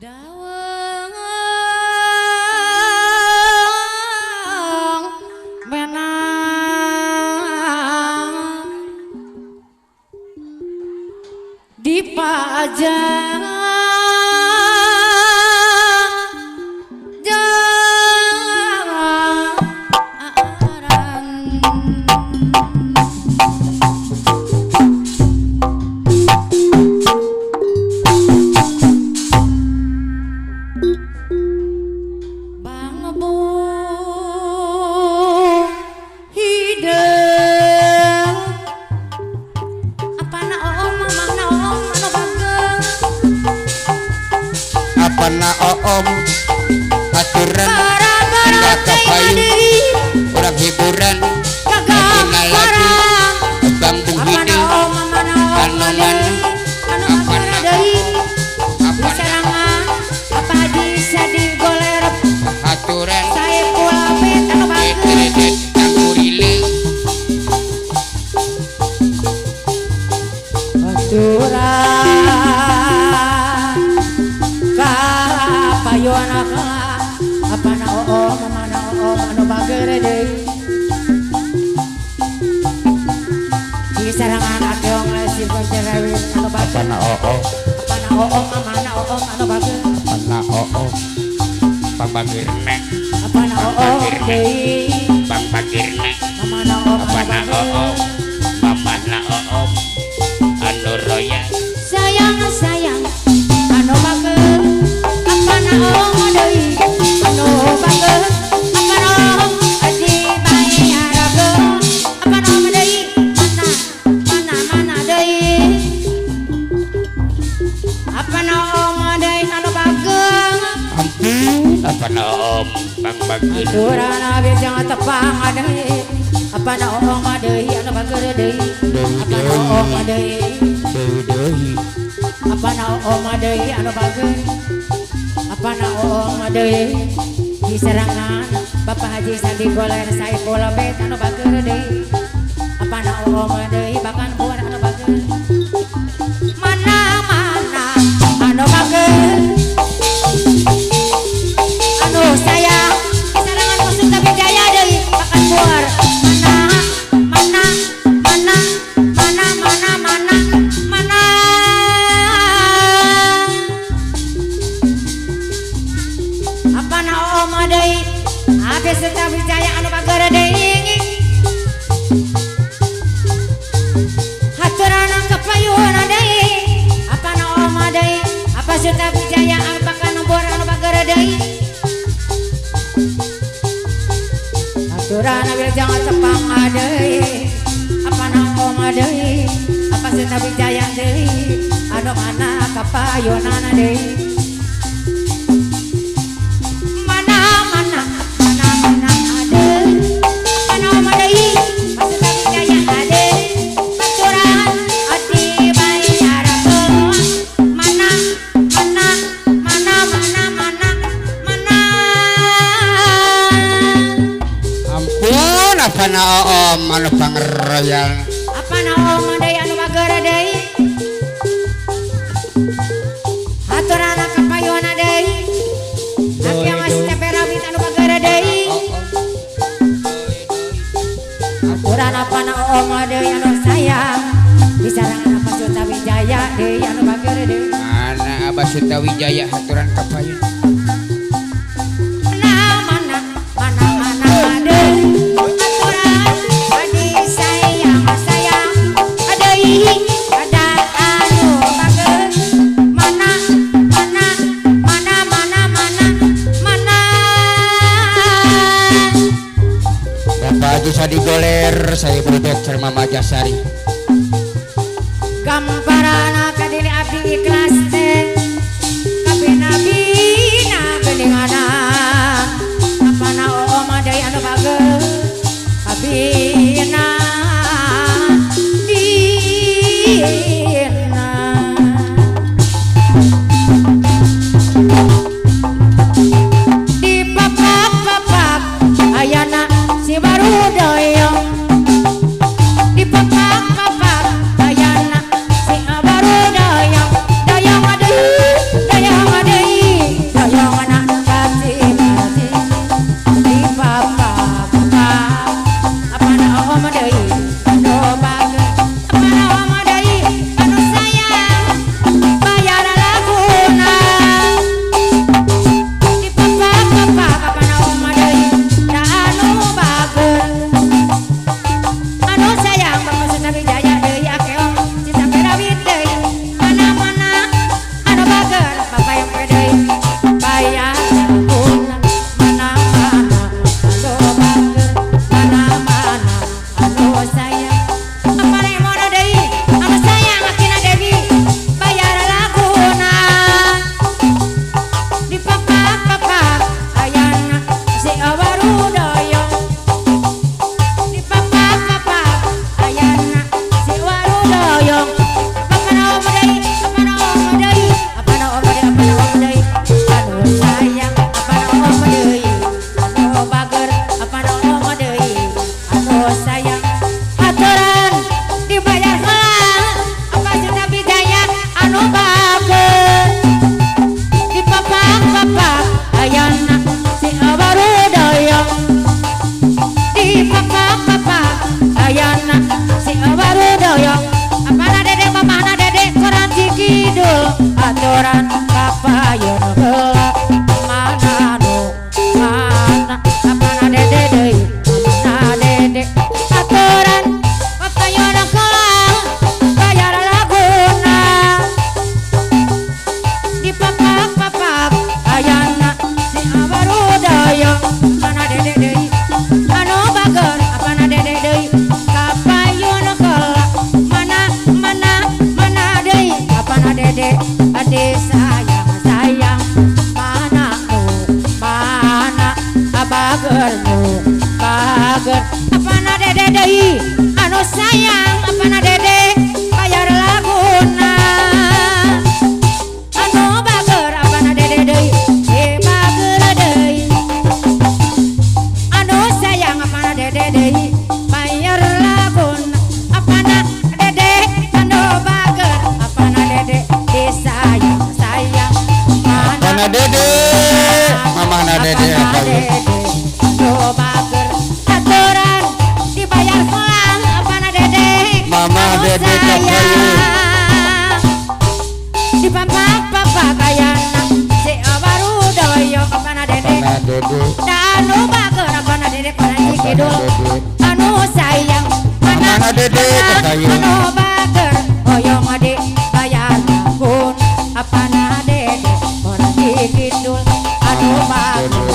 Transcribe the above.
Dawang menang dipajang Pana oom aturan nggak kepayu orang hiburan lagi lagi bambung hidung tanaman apa apa bisa digoler aturan saya pula betan kredit tanggurile aturan apa na oo mana oo anu bagere deui di sarangan akeong lesir koncerewit anu bagere pana oo mana oo anu bagere pana oo pambagirne apa na oo deui bang bagirne mana oo pana oo mamana oo anu roya sayang sayang anu bagere apa na oo deui anu bagere apa na oo adi bayaraga apa na oo deui mana deui apa na oo deui anu bagere apa na om bang bagir durana biasa tepang deui apa na oo deui anu bagere deui apa na oo deui apa na oo deui anu bagere apa na oo deui di serangan Bapak Haji Sandi Goler Saiful Bet anu bageur deui apa na oo deui bahkan buat anu bageur mana anu bageur anu sayang di serangan musuh tapi jaya deui bahkan buat mana apa na oo deui habis serta wijaya anu bageur deui haturana kapayuna deui apa na oo deui apa serta wijaya anu bakal nombor anu bageur deui haturana wilujeng tepang deui apa na oo deui apa serta wijaya deui anu mana kapayuna deui pana om anu pangroyal apa na oo deui anu bageur deui haturana kapayuna deui abi masih teperawit anu bageur deui haturana pana oo deui anu sayang di sarangan apa Suta Wijaya deui anu bageur deui mana Abah Suta Wijaya haturan kapayun mana deui Sadi Goler saya berubah cerma Majasari gambarana kadili abdi ikhlas teh kabina geninganna apa na oo deui anu bageur kabina dina di papak ayana si baru doyong di papak ayana si aturan papayun heula mana nu mana apana dede deui mana dede aturan papayun heula bayar laguna di papak ayana si awarudaya mana dede deui anu bager apana dede deui kapayun heula mana deui apana dede ade sayang sayang mana nu mana abager nu bager apana dede deui anu sayang apana dede bayar laguna anu bager apana dede deui bager deui anu sayang apana dede deui bayar laguna apana dede anu bager apana dede disayang sayang Apana dede mamana dede apana apa dede anu bager aturan dibayar pulang apana dede Mama anu dede sayang kapayu. di papak ayana si awarudaya apana dede Apana dede anu bager apana dede panji Apana kidul dede anu sayang Mamana dede kapayu. anu bager hoyong ade bayar lagun apana dede panji kidul anu bager